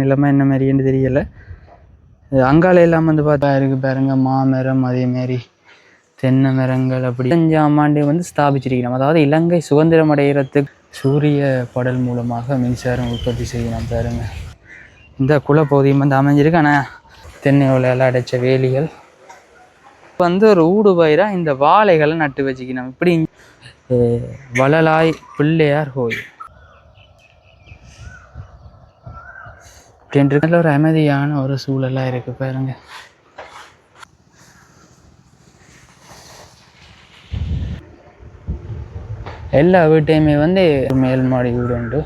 நிலைமை என்ன மாதிரின்னு தெரியலை. அங்கால எல்லாம் வந்து பார்த்தா இருக்குது பாருங்க, மாமரம் அதேமாரி தென்னை மரங்கள். அப்படி 5ஆம் ஆண்டு வந்து ஸ்தாபிச்சிருக்கணும். அதாவது இலங்கை சுதந்திரம் அடைகிறதுக்கு சூரிய படல் மூலமாக மின்சாரம் உற்பத்தி செய்யணும் பாருங்க. இந்த குலப்பகுதியும் வந்து அமைஞ்சிருக்கு. ஆனால் தென்னை ஓலையால் அடைச்ச வேலிகள் வந்து ஒரு ஊடு பயிராக இந்த வாழைகளை நட்டு வச்சுக்கணும். இப்படி வளலாய் பிள்ளையார் கோயில் அப்படின்ற ஒரு அமைதியான ஒரு சூழலாக இருக்கு பாருங்க. எல்லா வீட்டையுமே வந்து மேல் மாடி வீடு உண்டு.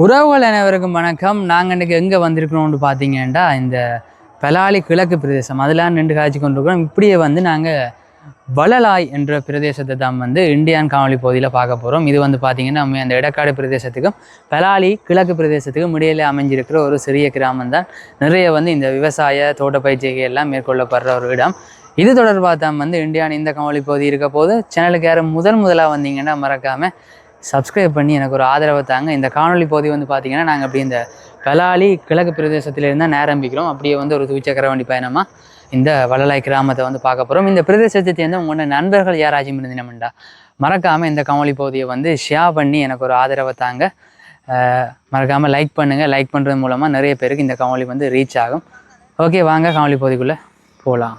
உறவுகள் அனைவருக்கும் வணக்கம். நாங்கள் இன்றைக்கி எங்கே வந்திருக்கிறோம்னு பார்த்தீங்கன்னா, இந்த பலாலி கிழக்கு பிரதேசம் அதெல்லாம் நின்று காய்ச்சி கொண்டிருக்கிறோம். இப்படியே வந்து நாங்கள் வளலாய் என்ற பிரதேசத்தை தான் வந்து இந்தியான் காணொலி பகுதியில் பார்க்க போகிறோம். இது வந்து பார்த்திங்கன்னா நம்ம அந்த எடக்காடு பிரதேசத்துக்கும் பலாலி கிழக்கு பிரதேசத்துக்கும் இடையில அமைஞ்சிருக்கிற ஒரு சிறிய கிராமம் தான். நிறைய வந்து இந்த விவசாய தோட்டப்பயிற்சிகள் எல்லாம் மேற்கொள்ளப்படுற ஒரு இடம். இது தொடர்பாக தான் வந்து இந்தியான் இந்த காணொலி பகுதி இருக்க போது. சேனலுக்கு யாரும் முதலாக வந்தீங்கன்னா மறக்காமல் சப்ஸ்கிரைப் பண்ணி எனக்கு ஒரு ஆதரவை தாங்க. இந்த காணொலி பகுதி வந்து பார்த்திங்கன்னா நாங்கள் அப்படி இந்த பலாலி கிழக்கு பிரதேசத்திலிருந்து தான் ஆரம்பிக்கிறோம். அப்படியே வந்து ஒரு துவிச்சக்கர வண்டி பயணமாக இந்த வளலாய் கிராமத்தை வந்து பார்க்க போகிறோம். இந்த பிரதேசத்தை சேர்ந்து உங்களோட நண்பர்கள் யாராச்சும் இருந்தீங்கன்னா மறக்காமல் இந்த காணொலி பகுதியை வந்து ஷேர் பண்ணி எனக்கு ஒரு ஆதரவை தாங்க. மறக்காமல் லைக் பண்ணுங்கள். லைக் பண்ணுறது மூலமாக நிறைய பேருக்கு இந்த காணொலி வந்து ரீச் ஆகும். ஓகே, வாங்க காணொலி பகுதிக்குள்ளே போகலாம்.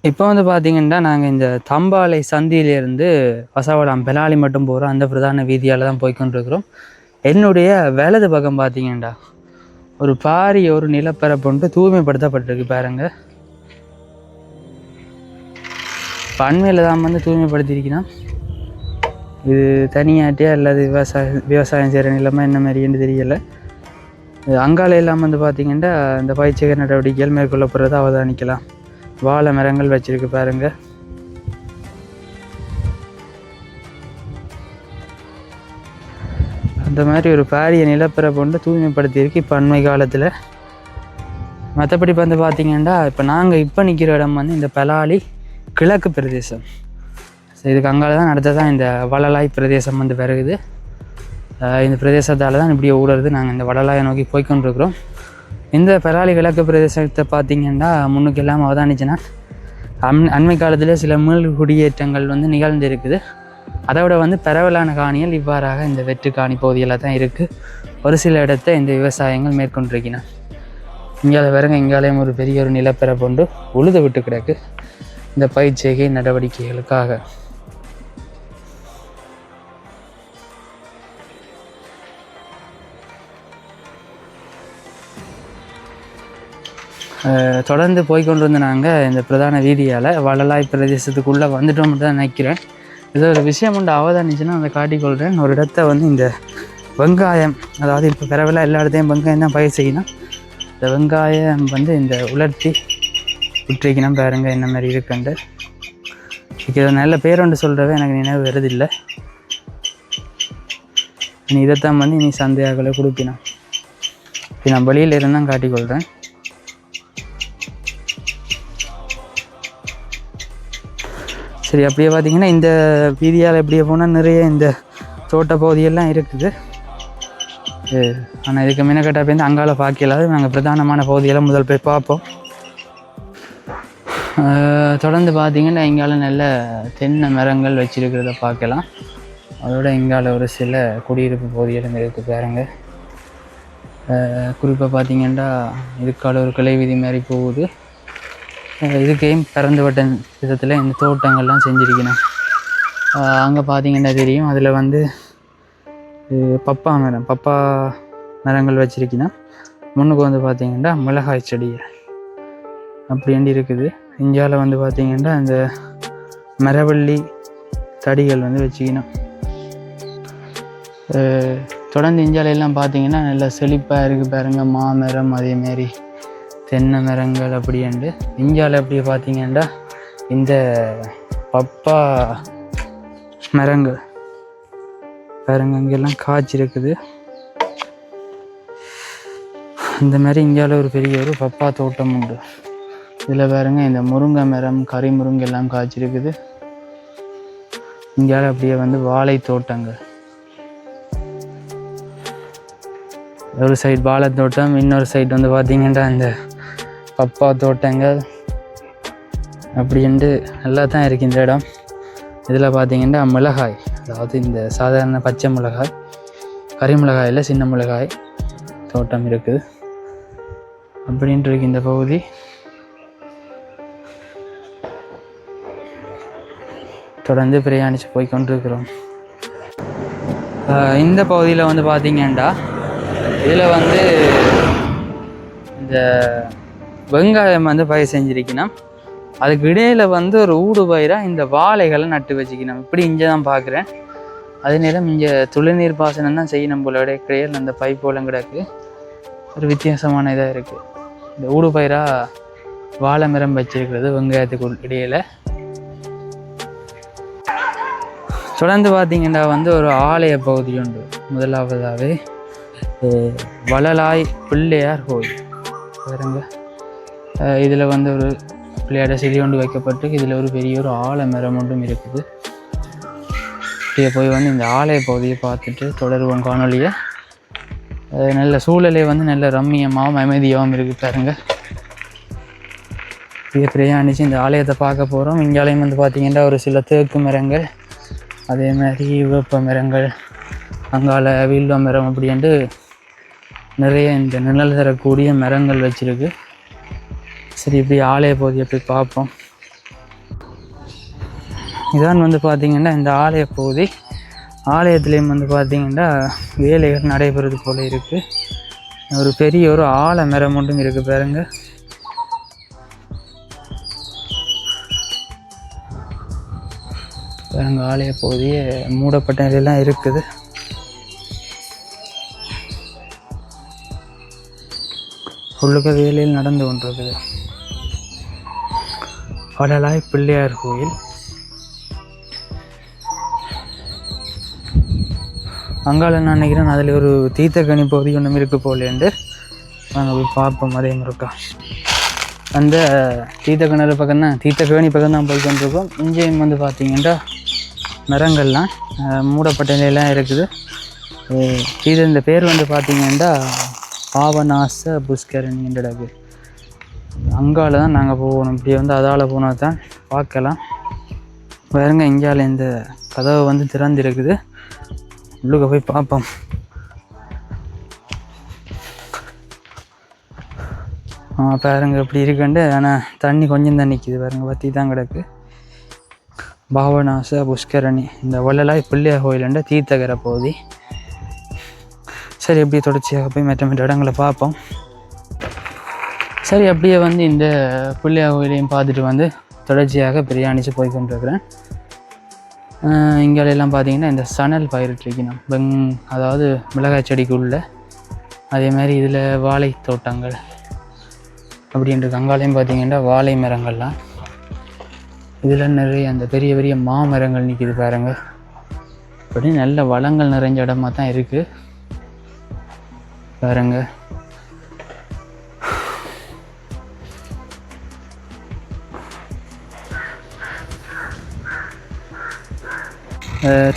இப்போ வந்து பார்த்திங்கன்னா நாங்கள் இந்த தம்பாலை சந்தியிலேருந்து வசவடம் பெலாலி மட்டும் போகிறோம். அந்த பிரதான வீதியால் தான் போய்கொண்டிருக்கிறோம். என்னுடைய வலது பக்கம் பார்த்திங்கன்னா ஒரு பாரிய ஒரு நிலப்பரப்பு தூய்மைப்படுத்தப்பட்டிருக்கு பாருங்க. பண்மையில் தான் வந்து தூய்மைப்படுத்தியிருக்கணும். இது தனியாட்டியா அல்லது விவசாயம் செய்கிற நிலைமை என்ன மாதிரின்னு தெரியலை. அங்கால எல்லாம் வந்து பார்த்திங்கன்னா இந்த பயிற்சிகர் நடவடிக்கைகள் மேற்கொள்ளப்படுறதை அவதானிக்கலாம். வாழை மரங்கள் வச்சிருக்கு பாருங்க. அந்த மாதிரி ஒரு பாரிய நிலப்பரப்பு தூய்மைப்படுத்தியிருக்கு இப்போ அண்மை காலத்தில். மற்றபடி வந்து பார்த்திங்கன்னா இப்போ நாங்கள் இப்போ நிற்கிற இடம் வந்து இந்த பலாலி கிழக்கு பிரதேசம். இதுக்கு அங்கால தான் அடுத்ததான் இந்த வளலாய் பிரதேசம் வந்து வருகுது. இந்த பிரதேசத்தால் தான் இப்படி ஊடுறது. நாங்கள் இந்த வளலாயை நோக்கி போய்கொண்டிருக்கிறோம். இந்த பலாலி கிழக்கு பிரதேசத்தை பார்த்திங்கன்னா முன்னுக்கு எல்லாம் அவதானிச்சுன்னா அண்மை காலத்தில் சில மீள் குடியேற்றங்கள் வந்து நிகழ்ந்திருக்குது. அதை விட வந்து பரவலான காணிகள் இவ்வாறாக இந்த வெற்று காணி பகுதியில் தான் இருக்குது. ஒரு சில இடத்த இந்த விவசாயங்கள் மேற்கொண்டிருக்கின்றன. இங்கால வருங்க, இங்காலையும் ஒரு பெரிய ஒரு நிலப்பரப்பு உழுது விட்டு கிடக்கு இந்த பயிர் செய்கை நடவடிக்கைகளுக்காக. தொடர்ந்து போய்கொண்டிருந்த நாங்கள் இந்த பிரதான வீதியால் வளலாய் பிரதேசத்துக்குள்ளே வந்துட்டோம் தான் நினைக்கிறேன். ஏதோ ஒரு விஷயம் உண்டு அவதானிச்சுன்னா அதை காட்டிக்கொள்கிறேன். ஒரு இடத்த வந்து இந்த வெங்காயம், அதாவது இப்போ பரவலாக எல்லா இடத்தையும் வெங்காயம் தான் பயிர் செய்யணும். இந்த வெங்காயம் வந்து இந்த உலர்த்தி விட்டுருக்கணும் பாருங்க என்ன மாதிரி இருக்குண்டு. இது நல்ல பேர் ஒன்று சொல்கிறவே எனக்கு நினைவு வருதில்லை. நீ இதைத்தான் வந்து நீ சந்தையாக்களை கொடுப்பினான். இப்போ நான் வெளியில் இருந்தால் காட்டிக்கொள்கிறேன். சரி, அப்படியே பார்த்திங்கன்னா இந்த வீதியால் எப்படியே போனால் நிறைய இந்த தோட்ட பகுதியெல்லாம் இருக்குது. ஆனால் இதுக்கு மினக்கட்டா போய் அங்கால பார்க்கலாது. நாங்கள் பிரதானமான பகுதியெல்லாம் முதல் போய் பார்ப்போம். தொடர்ந்து பார்த்திங்கன்னா இங்கால நல்ல தென்னை மரங்கள் வச்சுருக்கிறத பார்க்கலாம். அதோட இங்கால ஒரு சில குடியிருப்பு பகுதிகளும் இருக்குது பாருங்க. குறிப்பாக பார்த்திங்கன்னா இதுக்கால ஒரு கிளை வீதி மாதிரி போகுது. இதுக்கையும் பிறந்து வட்ட விதத்தில் இந்த தோட்டங்கள்லாம் செஞ்சுருக்கணும். அங்கே பார்த்திங்கன்னா தெரியும். அதில் வந்து பப்பா மரங்கள் வச்சுருக்கணும். முன்னுக்கு வந்து பார்த்திங்கன்னா மிளகாய் செடி அப்படின்ட்டு இருக்குது. இந்தியாவில் வந்து பார்த்திங்கன்னா இந்த மரவள்ளி தடிகள் வந்து வச்சுக்கணும். தொடர்ந்து இந்தியாவில எல்லாம் பார்த்திங்கன்னா நல்லா செழிப்பாக இருக்குது பாருங்க. மாமரம் அதேமாரி தென்னை மரங்கள் அப்படின்ட்டு. இந்தியாவில் எப்படி பார்த்திங்கன்னா இந்த பப்பா மரங்கள் பாருங்க இங்கெல்லாம் காய்ச்சி இருக்குது. இந்த மாதிரி இந்தியாவில் ஒரு பெரிய ஒரு பப்பா தோட்டம் உண்டு. இதில் பாருங்க இந்த முருங்கை மரம், கறி முருங்கை எல்லாம் காய்ச்சிருக்குது. இந்தியாவில் அப்படியே வந்து வாழை தோட்டங்கள். ஒரு சைடு வாழைத்தோட்டம், இன்னொரு சைடு வந்து பார்த்திங்கன்னா இந்த பப்பா தோட்டங்கள் அப்படின்ட்டு நல்லா தான் இருக்குது இந்த இடம். இதில் பார்த்திங்கன்னா மிளகாய், அதாவது இந்த சாதாரண பச்சை மிளகாய், கறி மிளகாயில் சின்ன மிளகாய் தோட்டம் இருக்குது அப்படின்ட்டு இருக்கு இந்த பகுதி. தொடர்ந்து பிரயாணித்து போய் கொண்டிருக்கிறோம். இந்த பகுதியில் வந்து பார்த்திங்கன்னா இதில் வந்து இந்த வெங்காயம் வந்து பயிர் செஞ்சுருக்கணும். அதுக்கு இடையில் வந்து ஒரு ஊடு பயிராக இந்த வாழைகளை நட்டு வச்சுக்கணும். இப்படி இங்கே தான் பார்க்குறேன். அதே நேரம் இங்கே துளிநீர் பாசனம் தான் செய்யணும் போல கிடையாது. அந்த பைப்போலம் கிடக்கு. ஒரு வித்தியாசமான இதாக இருக்குது. இந்த ஊடு பயிராக வாழை மரம் வச்சிருக்கிறது வெங்காயத்துக்கு இடையில். தொடர்ந்து பார்த்திங்கன்னா வந்து ஒரு ஆலய பகுதி உண்டு. முதலாவதாகவே வளலாய் பிள்ளையார் கோயில் பாருங்க. இதில் வந்து ஒரு பிள்ளையார சிலை ஒன்று வைக்கப்பட்டு இதில் ஒரு பெரிய ஒரு ஆலமரம் ஒன்றும் இருக்குது. இதை போய் வந்து இந்த ஆலய பகுதியை பார்த்துட்டு தொடருவோம் காணொலியை. நல்ல சூழலை வந்து நல்ல ரம்மியமாகவும் அமைதியாகவும் இருக்குது பாருங்க. இதை பிரயாணித்து இந்த ஆலயத்தை பார்க்க போகிறோம். இங்காலயம் வந்து பார்த்திங்கன்னா ஒரு சில தேக்கு மரங்கள், அதே மாதிரி வேப்ப மரங்கள், அங்கால வில்வ மரம் அப்படின்ட்டு நிறைய இந்த நிழல் தரக்கூடிய மரங்கள் வச்சுருக்கு. சரி, இப்படி ஆலய பகுதியை போய் பார்ப்போம். இதான் வந்து பார்த்திங்கன்னா இந்த ஆலய பகுதி. ஆலயத்துலேயும் வந்து பார்த்திங்கன்னா வேலைகள் நடைபெறுவது போல் இருக்குது. ஒரு பெரிய ஒரு ஆல மரம் ஒன்றும் இருக்குது பாருங்க. பாருங்க, ஆலய பகுதியே மூடப்பட்ட நிலையெல்லாம் இருக்குது. உள்ளுக்க வேலையில் நடந்து கொண்டிருக்குது. வளலாய் பிள்ளையார் கோயில். அங்கால நான் நினைக்கிறேன் அதில் ஒரு தீர்த்தக்கனி பகுதி ஒன்றும் இருக்குது போலேண்டு. நாங்கள் போய் பார்ப்போம். அதே மாதிரிக்கா அந்த தீர்த்தக்கிணறு பக்கம் தான், தீர்த்தக்கனி பக்கம் தான் போய் கொண்டிருக்கோம். இங்கேயும் வந்து பார்த்திங்கன்னா மரங்கள்லாம் மூடப்பட்ட நிலையெல்லாம் இருக்குது. இது இந்த பேர் வந்து பார்த்திங்கன்னா பாவநாச புஷ்கரணி என்றது. அங்கால தான் நாங்கள் போகணும். இப்படி வந்து அதால் போனால் தான் பார்க்கலாம். வேறுங்க இங்கால இந்த கதவை வந்து திறந்துருக்குது. உள்ளுக்க போய் பார்ப்போம். பாருங்க இப்படி இருக்குண்டு. ஆனால் தண்ணி கொஞ்சம் தான் நிற்கிது பாருங்க, வற்றி தான் கிடக்கு. பாவநாச புஷ்கரணி, இந்த வள்ளலாய் பிள்ளையார் கோயிலுண்ட தீர்த்தகர பகுதி. சரி, அப்படியே தொடர்ச்சியாக போய் மற்ற இடங்களை பார்ப்போம். சரி, அப்படியே வந்து இந்த பிள்ளையார் கோயிலையும் பார்த்துட்டு வந்து தொடர்ச்சியாக பிரயாணித்து போய் கொண்டிருக்கிறேன். இங்கெல்லாம் பார்த்தீங்கன்னா இந்த சணல் பயிரிட்டிருக்கணும், அதாவது மிளகாய் செடிக்குள்ள. அதே மாதிரி இதில் வாழை தோட்டங்கள் அப்படின்றது. அங்காலையும் பார்த்தீங்கன்னா வாழை மரங்கள்லாம். இதில் நிறைய அந்த பெரிய பெரிய மாமரங்கள் நிற்கிது பாருங்க. அப்படி நல்ல வளங்கள் நிறைஞ்ச இடமா தான் இருக்குது பாருங்க.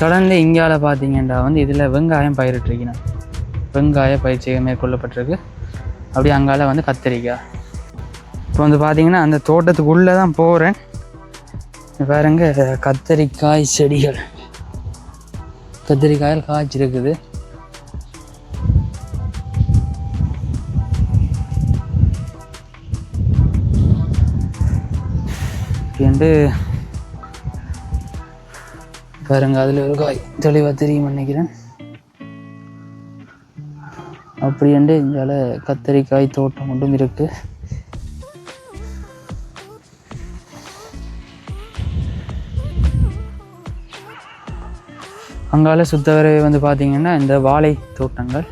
தொடர்ந்து இங்கால பார்த்தீங்கன்னா வந்து இதில் வெங்காயம் பயிரிட்டிருக்கணும். வெங்காய பயிற்சியை மேற்கொள்ளப்பட்டிருக்கு. அப்படி அங்கால வந்து கத்திரிக்காய். இப்போ வந்து பார்த்தீங்கன்னா அந்த தோட்டத்துக்குள்ளே தான் போகிறேன். பாருங்க, கத்திரிக்காய் செடிகள், கத்திரிக்காயில் காய்ச்சிருக்குது. என்று பாருங்க, அதில் ஒரு காய் தெளிவாக தெரியும் நினைக்கிறேன். அப்படி என்று இங்கால கத்திரிக்காய் தோட்டம் மட்டும் இருக்கு. அங்கால சுத்தவரை வந்து பார்த்திங்கன்னா இந்த வாழை தோட்டங்கள்.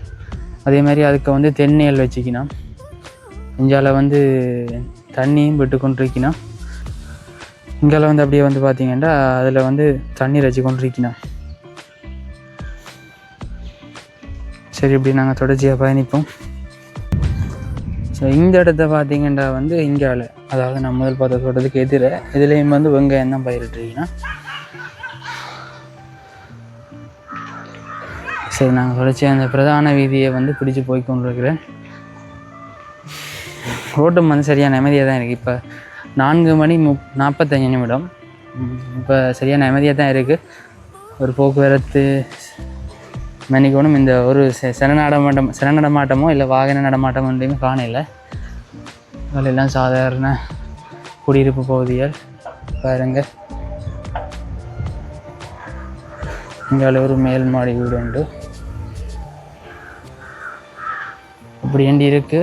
அதே மாதிரி அதுக்கு வந்து தென்னையல் வச்சுக்கணும். இங்கால வந்து தண்ணியும் விட்டு கொண்டிருக்கணும். இங்கால வந்து அப்படியே வந்து பார்த்திங்கன்னா அதில் வந்து தண்ணீர் வச்சு கொண்டிருக்கணும். சரி, இப்படி நாங்கள் தொடர்ச்சியாக பயணிப்போம். ஸோ இந்த இடத்த பார்த்திங்கன்னா வந்து இங்கால, அதாவது நான் முதல் பார்த்த தோட்டத்துக்கு இதுலேயும் வந்து வெங்காயம் தான் பயிரிட்டுருக்கீங்கன்னா. சரி, நாங்கள் தொடர்ச்சி அந்த பிரதான வீதியை வந்து பிடிச்சி போய் கொண்டிருக்கிறேன். ரோட்டும் வந்து சரியான அமைதியாக தான் இருக்குது. இப்போ 4:45. இப்போ சரியான அமைதியாக தான் இருக்குது. ஒரு போக்குவரத்து மணிக்கோணும் இந்த ஒரு சன நடமாட்டமோ இல்லை வாகன நடமாட்டமோ ஒன்றையுமே காணல. அதெல்லாம் சாதாரண குடியிருப்பு பகுதிகள் பாருங்க. இங்கே ஒரு மேல் மாடி வீடு உண்டு. அப்படி ஏண்டி இருக்கு.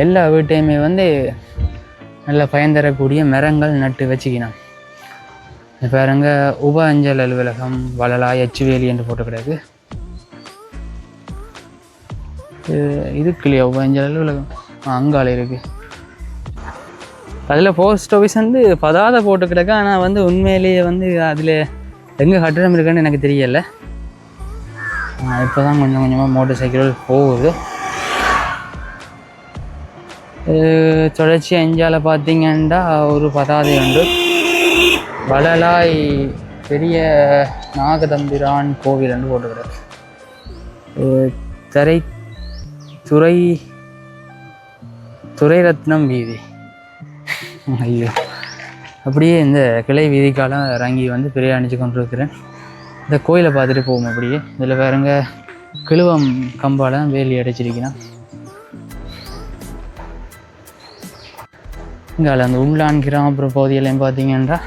எல்லா வீட்டையுமே வந்து நல்ல பயன் தரக்கூடிய மரங்கள் நட்டு வச்சுக்கணும். பாருங்க, உப அஞ்சல் அலுவலகம் வளலா எச்சுவேலி என்று போட்டு கிடக்கு. இதுக்கு இல்லையா உப அஞ்சல் அலுவலகம்? அங்கால இருக்கு. அதில் போஸ்ட் ஆஃபீஸ் வந்து பதாத போட்டு கிடக்கு. ஆனால் வந்து உண்மையிலேயே வந்து அதில் எங்கே கட்டணம் இருக்குன்னு எனக்கு தெரியலை. இப்போ தான் கொஞ்சம் கொஞ்சமாக மோட்டர் சைக்கிள் போகுது. தொடர்ச்சி அஞ்சால பார்த்தீங்கன்னா ஒரு பதாதை உண்டு. வளலாய் பெரிய நாகதம்பிரான் கோவில் போட்டுக்கிறார். துரைரத்னம் வீதி. ஐயோ, அப்படியே இந்த கிளை வீதிக்காலம் இறங்கி வந்து பிரயாணிச்சு கொண்டிருக்கிறேன். இந்த கோயிலை பார்த்துட்டு போவோம். அப்படியே இதில் வேறுங்க கிழுவம் கம்பால் தான் வேலி அடைச்சிருக்கிறான். இங்கே அந்த உள்ளான் கிராமப்புற பகுதியிலையும் பார்த்தீங்கன்னா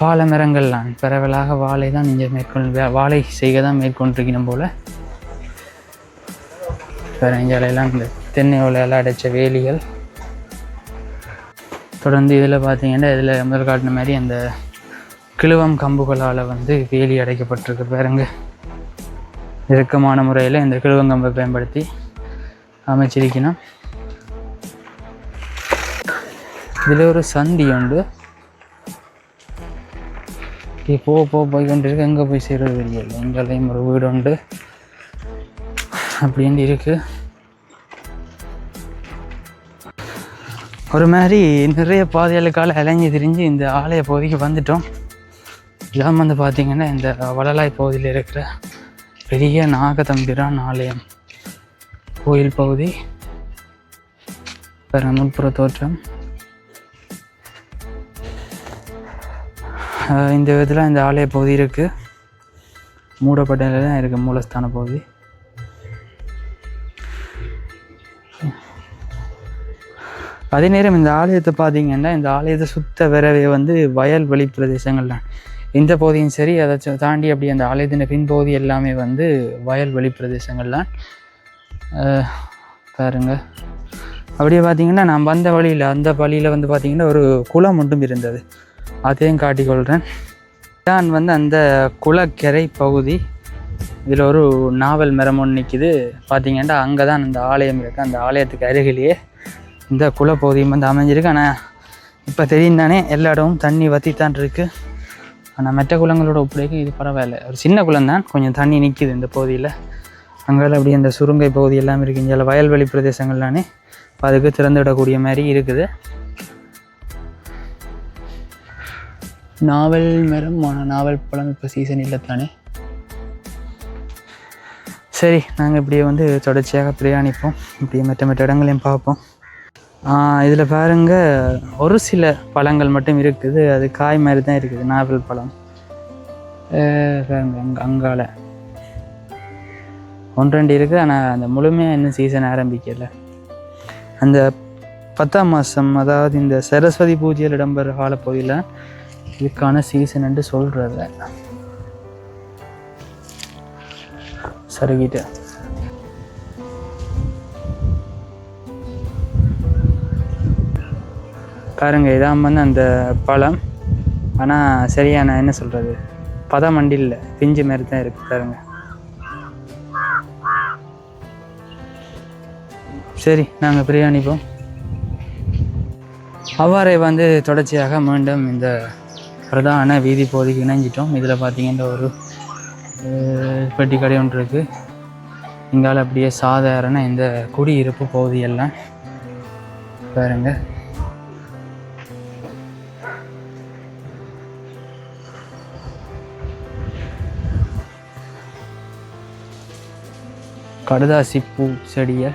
வாழை மரங்கள்லாம் பரவலாக வாழை தான் இங்கே வாழை செய்க தான் மேற்கொண்டிருக்கணும் போல். வேறு இஞ்சாலையெல்லாம் இந்த தென்னை ஓலையெல்லாம் அடைச்ச வேலிகள். தொடர்ந்து இதில் பார்த்தீங்கன்னா இதில் முதல் காட்டின மாதிரி அந்த கிழுவம் கம்புகளால் வந்து வேலி அடைக்கப்பட்டிருக்கு. பாருங்க, இறுக்கமான முறையில் இந்த கிழுவங்கம்பை பயன்படுத்தி அமைச்சிருக்கணும். இதில் ஒரு சந்தி உண்டு. போய் கொண்டிருக்கு. எங்கே போய் சேருவது தெரியல. எங்கேயும் ஒரு வீடு உண்டு அப்படின்னு இருக்கு. ஒரு மாதிரி நிறைய பாதைகளுக்கால அலைஞ்சி திரிஞ்சு இந்த ஆலய பகுதிக்கு வந்துட்டோம். இல்லாமல் வந்து பார்த்திங்கன்னா இந்த வளலாய் பகுதியில் இருக்கிற பெரிய நாகதம்பிரான் ஆலயம் கோயில் பகுதி. முன்புற தோற்றம் இந்த விதத்தில் இந்த ஆலய பகுதி இருக்குது. மூடப்பட்ட நிலையில் தான் இருக்குது மூலஸ்தான பகுதி. அதே நேரம் இந்த ஆலயத்தை பார்த்தீங்கன்னா இந்த ஆலயத்தை சுத்த வரவே வந்து வயல்வெளி பிரதேசங்கள் தான். இந்த பகுதியும் சரி, அதை தாண்டி அப்படி அந்த ஆலயத்தின் பின்பகுதி எல்லாமே வந்து வயல்வெளி பிரதேசங்கள் தான். பாருங்க, அப்படியே பார்த்தீங்கன்னா நான் வந்த வழியில் அந்த வழியில் வந்து பார்த்திங்கன்னா ஒரு குளம் மட்டும் இருந்தது. அதையும் காட்டிக்கொள்கிறேன். தான் வந்து அந்த குளக்கரை பகுதி. இதில் ஒரு நாவல் மரம் ஒன்று நிற்கிது பார்த்தீங்கன்னா. அங்கே தான் அந்த ஆலயம் இருக்குது. அந்த ஆலயத்துக்கு அருகிலேயே இந்த குளப்பகுதியும் வந்து அமைஞ்சிருக்கு. ஆனால் இப்போ தெரியும் தானே, எல்லா இடமும் தண்ணி வற்றித்தான் இருக்குது. ஆனால் மற்ற குளங்களோட ஒப்படைக்கு இது பரவாயில்ல. ஒரு சின்ன குளம் தான், கொஞ்சம் தண்ணி நிற்கிது இந்த பகுதியில். அங்கே அப்படி அந்த சுருங்கை பகுதி எல்லாம் இருக்குது. இங்கே வயல்வெளி பிரதேசங்கள்லானே அதுக்கு திறந்து விடக்கூடிய மாதிரி இருக்குது. நாவல் மரம், நாவல் பழம் இப்போ சீசன் இல்லை தானே. சரி, நாங்கள் இப்படியே வந்து தொடர்ச்சியாக பிரயாணிப்போம். இப்படியே மற்ற இடங்களையும் பார்ப்போம். இதில் பாருங்க, ஒரு சில பழங்கள் மட்டும் இருக்குது. அது காய் மாதிரி தான் இருக்குது. நாவல் பழம் பாருங்க, அங்கால 1-2 இருக்குது. ஆனால் அந்த முழுமையாக இன்னும் சீசன் ஆரம்பிக்கலை. அந்த 10ஆம் மாதம், அதாவது இந்த சரஸ்வதி பூஜையில் இடம்பெற காலப்பகுதியில் இதுக்கான சீசன் என்று சொல்கிறத சருகிட்டு. பாருங்க, இதான் வந்து அந்த பழம். ஆனால் சரியான என்ன சொல்கிறது, பதம் வண்டி இல்லை, பிஞ்சு மாதிரி தான் இருக்குது. பாருங்க. சரி, நாங்கள் பிரியாணிப்போம். அவ்வாறே வந்து தொடர்ச்சியாக மீண்டும் இந்த பிரதான வீதி பகுதிக்கு இணைஞ்சிட்டோம். இதில் பார்த்தீங்கன்னா ஒரு பெட்டி கடை ஒன்று இருக்குது. இங்கால அப்படியே சாதாரண இந்த குடியிருப்பு பகுதியெல்லாம் பாருங்க. கடுதாசி பூ செடியை.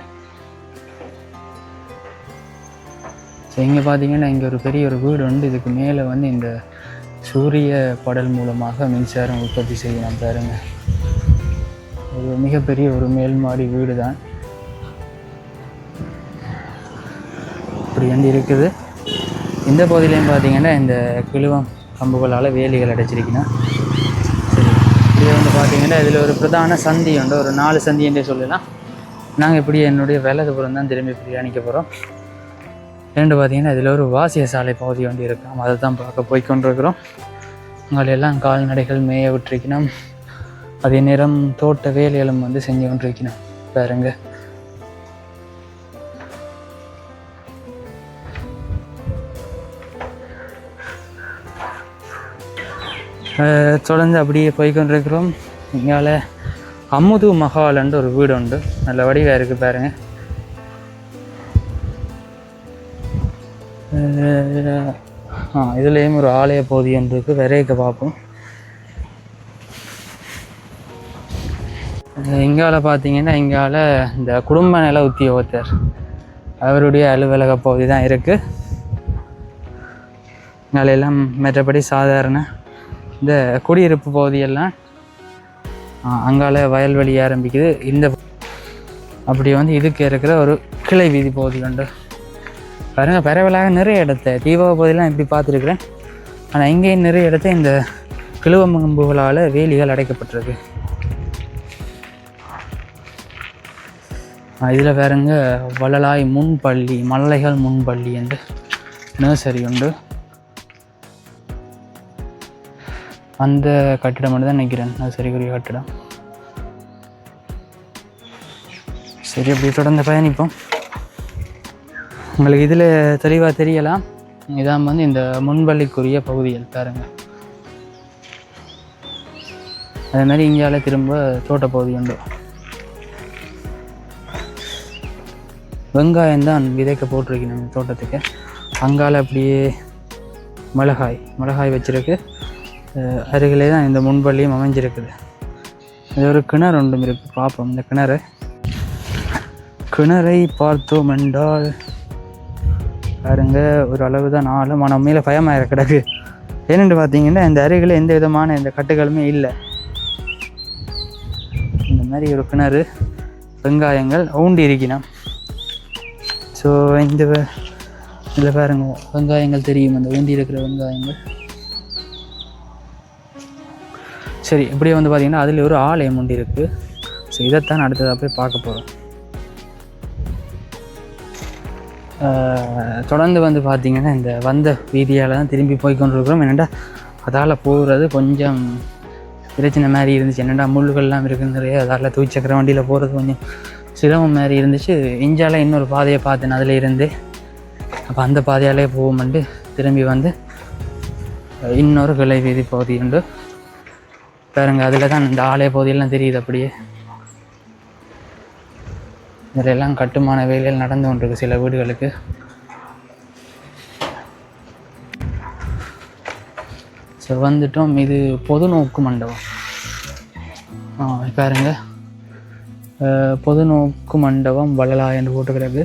ஸோ இங்கே பார்த்தீங்கன்னா இங்கே ஒரு பெரிய ஒரு வீடு உண்டு. இதுக்கு மேலே வந்து இந்த சூரிய படல் மூலமாக மின்சாரம் உற்பத்தி செய்யலாம் பாருங்க. ஒரு மிகப்பெரிய ஒரு மேல்மாடி வீடு தான் இப்படி வந்து இருக்குது. இந்த பகுதியிலையும் பார்த்தீங்கன்னா இந்த கிழுவம் கம்புகளால் வேலிகள் அடைச்சிருக்கணும். சரி, இது வந்து பார்த்தீங்கன்னா இதில் ஒரு பிரதான சந்தி உண்டு, ஒரு 4 சந்தி என்றே சொல்லலாம். நாங்கள் இப்படி என்னுடைய வலதுபுறம் தான் திரும்பி பிரயாணிக்க போகிறோம். ரெண்டு பார்த்தீங்கன்னா இதில் ஒரு வாசிய சாலை பகுதி வந்து இருக்கும், அதை தான் பார்க்க போய்கொண்டிருக்கிறோம். உங்களெல்லாம் கால்நடைகள் மேய விட்டுருக்கணும். அதே நேரம் தோட்ட வேலைகளும் வந்து செஞ்சு கொண்டிருக்கணும் பாருங்க. தொடர்ந்து அப்படியே போய்கொண்டிருக்கிறோம். இங்கால அமுது மஹால்ன்ற ஒரு வீடு உண்டு, நல்ல வடிவாக இருக்குது பாருங்க. இதுலேயும் ஒரு ஆலய பகுதி ஒன்று இருக்குது, விரைக்க பார்ப்போம். இங்கால பார்த்தீங்கன்னா இங்கால இந்த குடும்ப நல உத்தியோகத்தர் அவருடைய அலுவலக பகுதி தான் இருக்குது. இங்காலெல்லாம் மற்றபடி சாதாரண இந்த குடியிருப்பு பகுதியெல்லாம் அங்கால வயல்வெளி ஆரம்பிக்குது. இந்த அப்படி வந்து இதுக்கு இருக்கிற ஒரு கிளை வீதி பகுதி உண்டு பாருங்க. பரவலாக நிறைய இடத்த தீபா பகுதியெல்லாம் இப்படி பார்த்துருக்குறேன். ஆனால் இங்கேயும் நிறைய இடத்த இந்த கிழுவம்புகளால் வேலிகள் அடைக்கப்பட்டிருக்கு. இதில் பாருங்க வள்ளலாய் முன்பள்ளி, மல்லைகள் முன்பள்ளி என்று நர்சரி உண்டு. அந்த கட்டிடம் மட்டும் தான் நினைக்கிறேன், நர்சரிக்குரிய கட்டிடம். சரி, அப்படி தொடர்ந்து பயணிப்போம். உங்களுக்கு இதில் தெளிவாக தெரியலாம், இதான் வந்து இந்த முன்பள்ளிக்குரிய பகுதிகள் பாருங்கள். அதே மாதிரி இங்கால திரும்ப தோட்ட பகுதி உண்டு. வெங்காயம் தான் விதைக்க போட்டிருக்கணும் இந்த தோட்டத்துக்கு. அங்கால அப்படியே மிளகாய் வச்சிருக்கு. அருகிலே தான் இந்த முன்பள்ளியும் அமைஞ்சிருக்குது. இது ஒரு கிணறு ஒன்றும் இருக்குது, பார்ப்போம். இந்த கிணறை பார்த்தோம் என்றால் பாருங்க ஒரு அளவு தான் ஆழம். ஆனால் உண்மையில பயமாக கிடக்கு. ஏனென்று பார்த்தீங்கன்னா இந்த அருகில் எந்த விதமான இந்த கட்டுகளுமே இல்லை. இந்த மாதிரி ஒரு கிணறு, வெங்காயங்கள் ஊண்டி இருக்கணும். ஸோ இந்த இதில் பாருங்க வெங்காயங்கள் தெரியும், அந்த ஊண்டி இருக்கிற வெங்காயங்கள். சரி, இப்படியே வந்து பார்த்தீங்கன்னா அதில் ஒரு ஆலயம் உண்டு இருக்குது. ஸோ இதைத்தான் அடுத்ததாக போய் பார்க்க போகிறோம். தொடர்ந்து வந்து பார்த்திங்கன்னா இந்த வந்த வீதியால் தான் திரும்பி போய்கொண்டிருக்கிறோம். என்னென்னா அதால் போகிறது கொஞ்சம் பிரச்சனை மாதிரி இருந்துச்சு. என்னென்னா முள்ளுகள்லாம் இருக்குது நிறைய, அதால் தூச்சக்கர வண்டியில் போகிறது கொஞ்சம் சிரமம் மாதிரி இருந்துச்சு. இஞ்சால இன்னொரு பாதையை பார்த்தேன், அதில் இருந்து அப்போ அந்த பாதையாலே போகும்ண்டு திரும்பி வந்து இன்னொரு கிளை வீதி பகுதி உண்டு பாருங்க. அதில் தான் இந்த ஆலய பகுதியெல்லாம் தெரியுது. அப்படியே இதிலெல்லாம் கட்டுமான வேலைகள் நடந்து கொண்டிருக்கு சில வீடுகளுக்கு. ஸோ வந்துட்டோம். இது பொதுநோக்கு மண்டபம் பாருங்க. பொதுநோக்கு மண்டபம் வள்ளலா என்று போட்டுக்கிறது.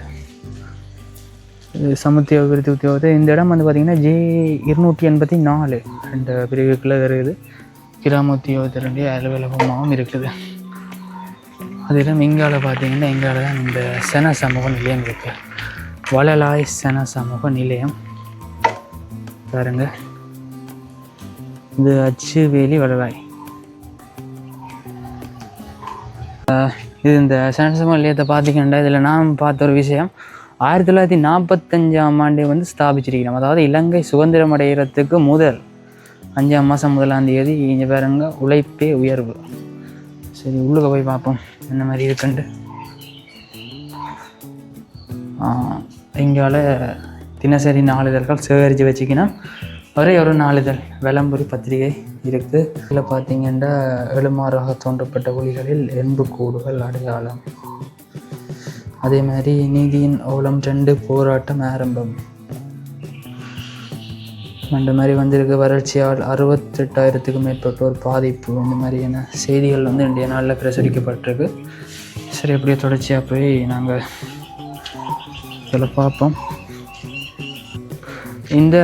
சமுத்திய அபிவிருத்தி உத்தியோகத்தை இந்த இடம் வந்து பார்த்திங்கன்னா J284 ரெண்டு பிரிவுக்குள்ளே இருக்குது. கிராம உத்தியோகத்தினுடைய அலுவலகமாகவும் இருக்குது. அதிலும் இங்கால பார்த்தீங்கன்னா இங்கால தான் இந்த சென சமூக நிலையம் இருக்குது. வள்ளலாய் சென சமூக நிலையம் பாருங்க. இது அச்சுவேலி வள்ளலாய். இது இந்த சென சமூக நிலையத்தை பார்த்தீங்கன்னா இதில் நாம் பார்த்த ஒரு விஷயம், 1945ஆம் ஆண்டு வந்து ஸ்தாபிச்சிருக்கிறோம். அதாவது இலங்கை சுதந்திரம் அடைகிறதுக்கு முதல் 5ஆம் மாதம் 1ஆம் தேதி இங்கே பாருங்க உழைப்பே உயர்வு. சரி, உள்ளுக்க போய் பார்ப்போம் என்ன மாதிரி இருக்குண்டு. இங்கால தினசரி நாளிதழ்கள் சேகரித்து வச்சுக்கணும். ஒரே ஒரு நாளிதழ் விளம்பரி பத்திரிகை இருக்குது. இதில் பார்த்தீங்கன்னா எழுமாறாக தோன்றப்பட்ட ஒளிகளில் எண்புக்கூடுகள் அடையாளம். அதே மாதிரி நீதியின் ஓலம் 2 போராட்டம் ஆரம்பம் அந்த மாதிரி வந்திருக்கு. வறட்சியால் 68,000க்கும் மேற்பட்டோர் பாதிப்பு, இந்த மாதிரியான செய்திகள் வந்து இன்றைய நாளில் பிரசுரிக்கப்பட்டிருக்கு. சரி அப்படியே தொடர்ச்சியாக போய் நாங்கள் இதில் பார்ப்போம். இந்த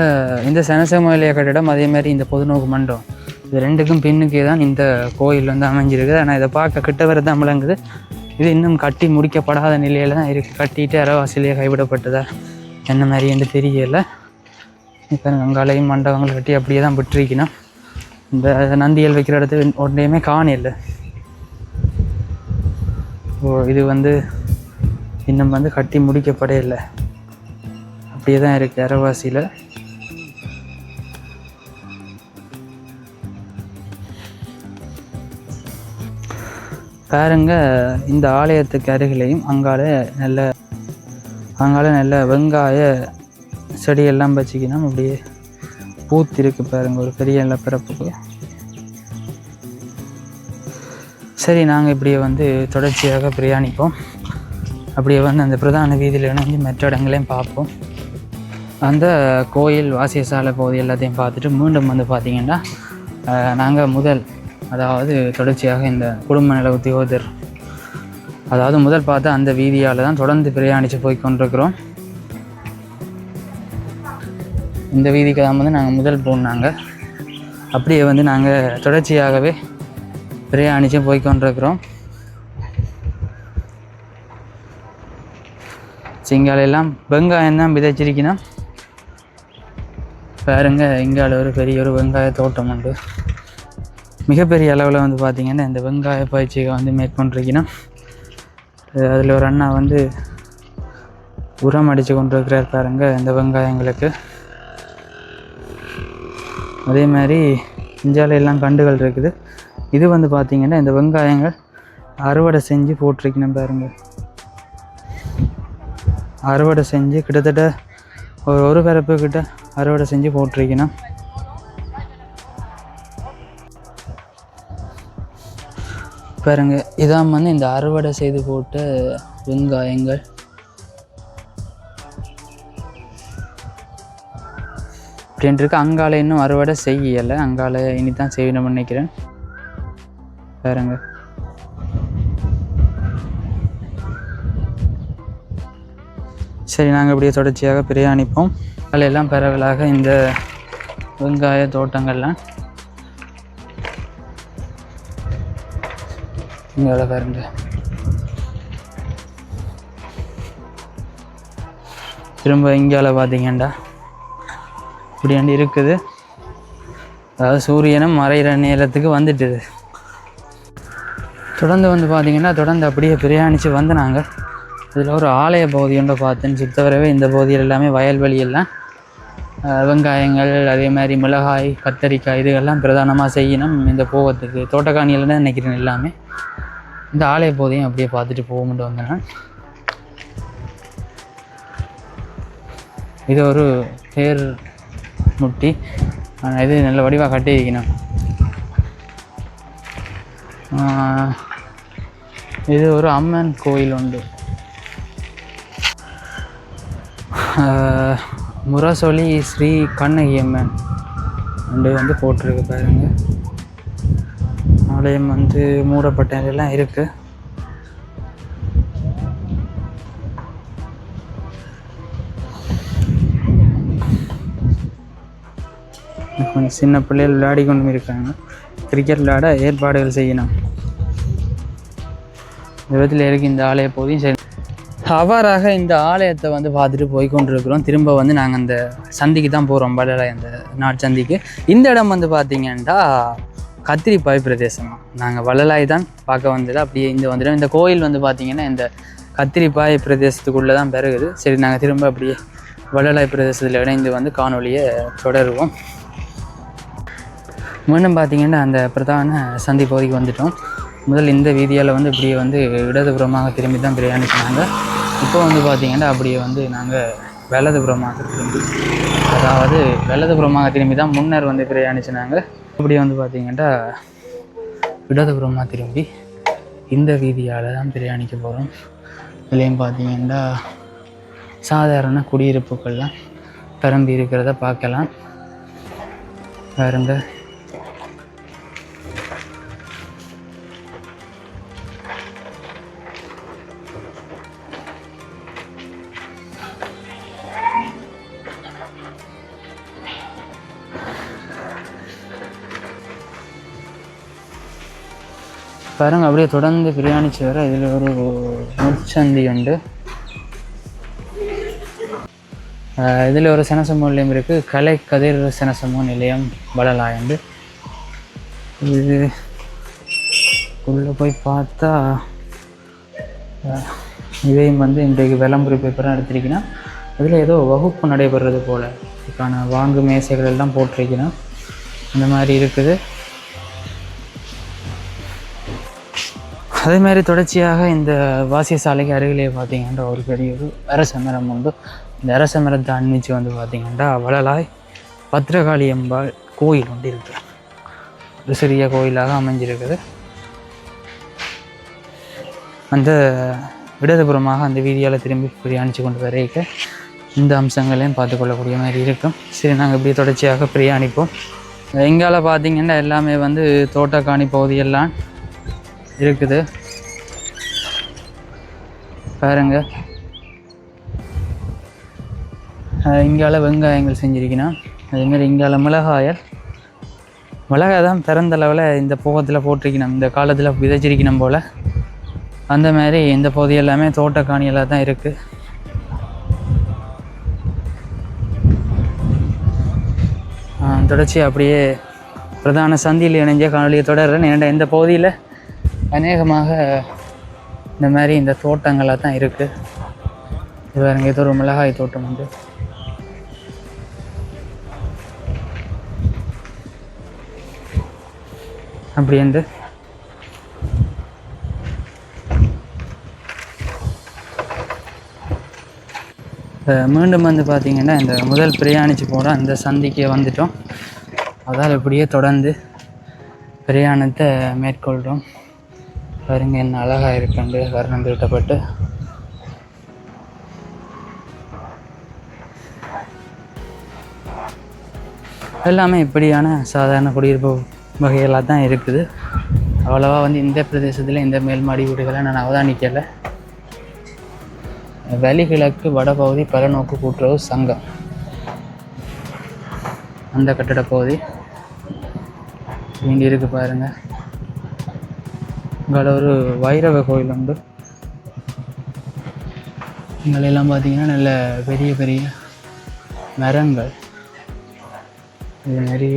இந்த சனசமூலிய கட்டிடம் அதே மாதிரி இந்த பொதுநோக்கு மண்டபம் இது ரெண்டுக்கும் பின்னுக்கே தான் இந்த கோயில் வந்து அமைஞ்சிருக்குது. ஆனால் இதை பார்க்க கிட்ட வர தான் விளங்குது. இது இன்னும் கட்டி முடிக்கப்படாத நிலையில் தான் இருக்குது. கட்டிட்டு அறவாசிலேயே கைவிடப்பட்டதா என்ன மாதிரி என்று தெரியலை. இப்போ அங்காலையும் மண்டபங்கள் கட்டி அப்படியே தான் விட்டுருக்கணும். இந்த நந்தியல் வைக்கிற இடத்துல ஒன்றையுமே காணல. இது வந்து இன்னும் வந்து கட்டி முடிக்கப்படையில்லை, அப்படியே தான் இருக்குது அறவாசியில். பாருங்க, இந்த ஆலயத்துக்கு அருகிலையும் அங்கால நல்ல வெங்காய செடியெல்லாம் வச்சுக்கணும். அப்படியே பூத்து இருக்கு பாருங்க ஒரு பெரிய நிலப்பரப்புக்கு. சரி, நாங்கள் இப்படியே வந்து தொடர்ச்சியாக பிரயாணிப்போம். அப்படியே வந்து அந்த பிரதான வீதியில் இணைஞ்சு மற்ற இடங்களையும் பார்ப்போம். அந்த கோயில் வாசியசாலை பகுதி எல்லாத்தையும் பார்த்துட்டு மீண்டும் வந்து பார்த்திங்கன்னா நாங்கள் அதாவது தொடர்ச்சியாக இந்த குடும்ப நல உத்தியோகத்தர் முதல் பார்த்து அந்த வீதியால் தான் தொடர்ந்து பிரயாணித்து போய் கொண்டிருக்கிறோம். இந்த வீதிக்கு தான் வந்து நாங்கள் முதல் போனாங்க. அப்படியே வந்து நாங்கள் தொடர்ச்சியாகவே பிரயாணித்து போய் கொண்டிருக்கிறோம். இங்காலெல்லாம் வெங்காயம் தான் விதைச்சிருக்கணும். பாருங்க, இங்கால ஒரு பெரிய ஒரு வெங்காய தோட்டம் உண்டு. மிகப்பெரிய அளவில் வந்து பார்த்திங்கன்னா இந்த வெங்காய பயிற்சியை வந்து மேற்கொண்டிருக்கணும். அதில் ஒரு அண்ணா வந்து உரம் அடித்து கொண்டிருக்கிறார் பாருங்க இந்த வெங்காயங்களுக்கு. அதே மாதிரி இஞ்சாலையெல்லாம் கண்டுகள் இருக்குது. இது வந்து பார்த்திங்கன்னா இந்த வெங்காயங்கள் அறுவடை செஞ்சு போட்டிருக்கணும் பாருங்க. அறுவடை செஞ்சு கிட்டத்தட்ட ஒரு பரப்பு கிட்ட அறுவடை செஞ்சு போட்டிருக்கணும். பாருங்க, இதான் வந்து இந்த அறுவடை செய்து போட்ட வெங்காயங்கள். அப்படின்ட்டு அங்கால இன்னும் அறுவடை செய்யலை. அங்கால இனிதான் செய்யணும்னு நினைக்கிறேன். பாருங்க, சரி, நாங்கள் அப்படியே தொடர்ச்சியாக பிரயாணிப்போம். அதிலெல்லாம் பரவலாக இந்த வெங்காய தோட்டங்கள்லாம் இங்கே பாருங்க. திரும்ப இங்கால பார்த்தீங்கண்டா இப்படியாண்டி இருக்குது. அதாவது சூரியனும் மறைகிற நேரத்துக்கு வந்துட்டுது. தொடர்ந்து வந்து பார்த்திங்கன்னா தொடர்ந்து அப்படியே பிரயாணித்து வந்து நாங்கள் இதில் ஒரு ஆலய பகுதி ஒன்றை பார்த்தேன்னு சுத்தவரவே இந்த பகுதியில் எல்லாமே வயல்வெளியெல்லாம் வெங்காயங்கள், அதே மாதிரி மிளகாய், கத்தரிக்காய் இதுகெல்லாம் பிரதானமாக செய்யணும். இந்த போகிறதுக்கு தோட்டக்காணியில் தான் நினைக்கிறேன் எல்லாமே. இந்த ஆலய பகுதியும் அப்படியே பார்த்துட்டு போக முடியும் வந்தேன். இது ஒரு தேர் முட்டி. இது நல்ல வடிவாக கட்டியிருக்கணும். இது ஒரு அம்மன் கோயில் உண்டு. முரசொலி ஸ்ரீ கண்ணகி அம்மன் வந்து போட்டிருக்கு பாருங்க. ஆலயம் வந்து மூடப்பட்ட நிலையெல்லாம் இருக்குது. கொஞ்சம் சின்ன பிள்ளைகள் விளையாடி கொண்டு இருக்காங்க. கிரிக்கெட் விளையாட ஏற்பாடுகள் செய்யணும். விதத்தில் இருக்குது இந்த ஆலய பகுதியும். சரி, அவ்வாறாக இந்த ஆலயத்தை வந்து பார்த்துட்டு போய் கொண்டிருக்கிறோம். திரும்ப வந்து நாங்கள் அந்த சந்திக்கு தான் போகிறோம், வள்ளலாய் அந்த நாட்சந்திக்கு. இந்த இடம் வந்து பார்த்திங்கன்னா கத்திரிப்பாய் பிரதேசம். நாங்கள் வள்ளலாய் தான் பார்க்க வந்தது. அப்படியே இந்த வந்துடும். இந்த கோயில் வந்து பார்த்திங்கன்னா இந்த கத்திரிப்பாய் பிரதேசத்துக்குள்ளே தான் பெருகுது. சரி, நாங்கள் திரும்ப அப்படியே வள்ளலாய் பிரதேசத்தில் இணைந்து வந்து காணொலியை தொடருவோம். மீண்டும் பார்த்திங்கன்னா அந்த பிரதான சந்தி பகுதிக்கு வந்துட்டோம். முதல் இந்த வீதியால் வந்து இப்படியே வந்து இடதுபுறமாக திரும்பி தான் பிரயாணிச்சினாங்க. இப்போ வந்து பார்த்திங்கன்னா அப்படியே வந்து நாங்கள் வலதுபுறமாக திரும்பி தான் முன்னர் வந்து பிரயாணிச்சினாங்க. அப்படியே வந்து பார்த்திங்கன்னா இடதுபுறமாக திரும்பி இந்த வீதியால் தான் பிரயாணிக்க போகிறோம். இதுலேயும் பார்த்திங்கன்னா சாதாரண குடியிருப்புகள்லாம் பரம்பி இருக்கிறத பார்க்கலாம் பாருங்க. பாருங்க அப்படியே தொடர்ந்து பிரயாணிச்சு வர இதில் ஒரு முச்சந்தி உண்டு. இதில் ஒரு சனசமூக நிலையம் இருக்குது, கலை கதிர் சனசமூக நிலையம் வளலாயண்டு. இது உள்ளே போய் பார்த்தா இதையும் வந்து இன்றைக்கு விளம்பர பேப்பராக எடுத்திருக்கீங்கன்னா அதில் ஏதோ வகுப்பு நடைபெறது போல் இதுக்கான வாங்கு மேசைகள் எல்லாம் போட்டிருக்கீங்கன்னா இந்த மாதிரி இருக்குது. அதே மாதிரி தொடர்ச்சியாக இந்த வாசியசாலைக்கு அருகிலே பார்த்திங்கன்னா ஒரு பெரிய ஒரு அரச மரம் உண்டு. இந்த அரச மரத்தை அன்மிச்சு வந்து பார்த்திங்கன்னா வளலாய் பத்ரகாளி அம்பாள் கோயில் ஒன்று இருக்குது. ஒரு சிறிய கோயிலாக அமைஞ்சிருக்குது. அந்த இடதுபுறமாக அந்த வீதியால் திரும்பி பிரயாணித்து கொண்டு வரைக்க இந்த அம்சங்களையும் பார்த்துக்கொள்ளக்கூடிய மாதிரி இருக்கும். சரி, நாங்கள் இப்படி தொடர்ச்சியாக பிரயாணிப்போம். எங்கால பார்த்திங்கன்னா எல்லாமே வந்து தோட்டக்காணி பகுதியெல்லாம் இருக்குது. பாருங்க, இங்கால வெங்காயங்கள் செஞ்சுருக்கணும். அதேமாதிரி இங்கால மிளகாய் தான் பிறந்த அளவில் இந்த போகத்தில் போட்டிருக்கணும். இந்த காலத்தில் விதைச்சிருக்கணும் போல். அந்த மாதிரி இந்த பகுதி எல்லாமே தோட்டக்காணியெல்லாம் தான் இருக்குது. தொடர்ச்சி அப்படியே பிரதான சந்தியில் இணைஞ்ச காணொலியை தொடர்றேன். ஏன்னா இந்த பகுதியில் அநேகமாக இந்த மாதிரி இந்த தோட்டங்களாக தான் இருக்குது. இது வேறுங்க, ஏதோ ஒரு மிளகாய் தோட்டம் உண்டு. அப்படி வந்து மீண்டும் வந்து பார்த்திங்கன்னா இந்த முதல் பிரயாணிச்சு போகிற அந்த சந்திக்கு வந்துட்டோம். அதால் இப்படியே தொடர்ந்து பிரயாணத்தை மேற்கொள்கிறோம். பாருங்க என்ன அழகாக இருக்குண்டு வர்ணம் தீட்டப்பட்டு. எல்லாமே இப்படியான சாதாரண குடியிருப்பு வகைகளாக தான் இருக்குது. அவ்வளோவா வந்து இந்த பிரதேசத்தில் இந்த மேல்மாடி வீடுகளை நான் அவதானிக்கலை. வலிகிழக்கு வடபகுதி பலநோக்கு கூட்டுறவு சங்கம் அந்த கட்டட பகுதி இங்கே இருக்குது. பாருங்கள், இங்கே ஒரு வைரவ கோயில் உண்டு. இங்கெல்லாம் பார்த்தீங்கன்னா நல்ல பெரிய பெரிய மரங்கள். இது மாதிரி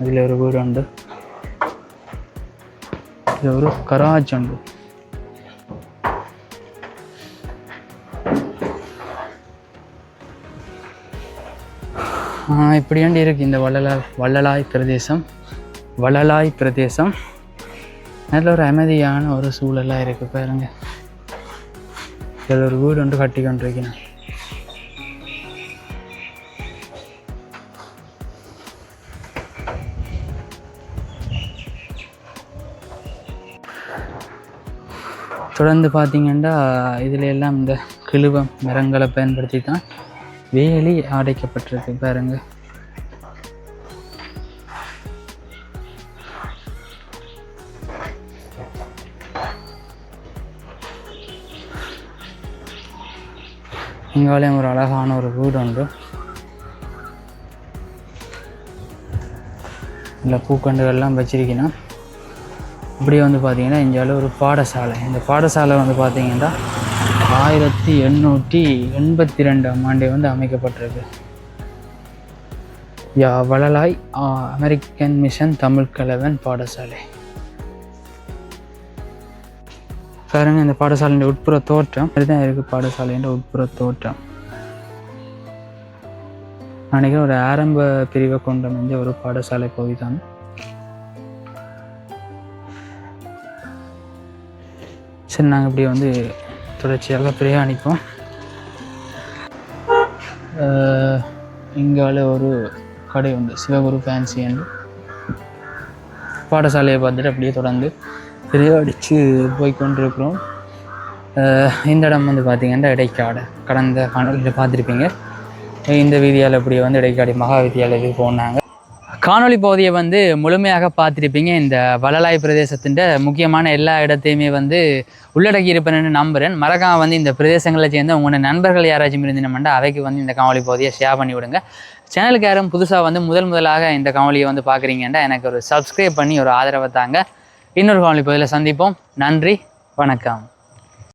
அதில் ஒரு வீடு உண்டு. இது ஒரு கராஜ் உண்டு. இப்படியாண்டி இருக்குது இந்த வள்ளலாய் பிரதேசம். நல்ல ஒரு அமைதியான ஒரு சூழலாக இருக்குது. பாருங்க, இதில் ஒரு வீடு ஒன்று கட்டி கொண்டிருக்கணும். தொடர்ந்து பார்த்திங்கன்னா இதில் எல்லாம் இந்த கிழுவம் மரங்களை பயன்படுத்தி தான் வேலி அடைக்கப்பட்டிருக்கு. பாருங்க, இங்காலேயும் ஒரு அழகான ஒரு வீடு உண்டு. இல்லை பூக்கண்டுகள்லாம் வச்சிருக்கணும். இப்படியே வந்து பார்த்திங்கன்னா இங்கால ஒரு பாடசாலை. இந்த பாடசாலை வந்து பார்த்திங்கன்னா 1882ஆம் ஆண்டே வந்து அமைக்கப்பட்டிருக்கு. வளலாய் அமெரிக்கன் மிஷன் தமிழ் கலவன் பாடசாலை. பாருங்க, இந்த பாடசாலையின் உட்புற தோற்றம் இதுதான் இருக்குது. பாடசாலையின் உட்புற தோற்றம் நினைக்கிறேன் ஒரு ஆரம்ப பிரிவை கொண்டு அமைஞ்ச ஒரு பாடசாலை பகுதி தான். சரி, நாங்கள் இப்படி வந்து தொடர்ச்சியாக பிரயாணிப்போம். இங்கால ஒரு கடை உண்டு, சிவகுரு ஃபேன்சி என்று. பாடசாலையை பார்த்துட்டு அப்படியே தொடர்ந்து பிரயாணித்து போய்கொண்டிருக்கிறோம். இந்த இடம் வந்து பார்த்திங்கன்னா இடைக்காடு. கடந்த காணொலியில் பார்த்துருப்பீங்க. இந்த வீதியால் அப்படியே வந்து இடைக்காடு மகா வித்தியாலயத்துக்கு போனாங்க. காணொலி பகுதியை வந்து முழுமையாக பார்த்துருப்பீங்க. இந்த வளலாய் பிரதேசத்தின் முக்கியமான எல்லா இடத்தையுமே வந்து உள்ளடக்கி இருப்பேன்னு நம்புகிறேன். மறக்காமல் வந்து இந்த பிரதேசங்களில் சேர்ந்து உங்களோட நண்பர்கள் யாராச்சும் இருந்தீங்கன்னா அவைக்கு வந்து இந்த காணொலி பகுதியை ஷேர் பண்ணி விடுங்க. சேனலுக்கு யாரும் புதுசாக வந்து முதலாக இந்த காணொலியை வந்து பார்க்குறீங்கன்னா எனக்கு ஒரு சப்ஸ்கிரைப் பண்ணி ஒரு ஆதரவை தாங்க. இன்னொரு காணொளி பதிவில் சந்திப்போம். நன்றி, வணக்கம்.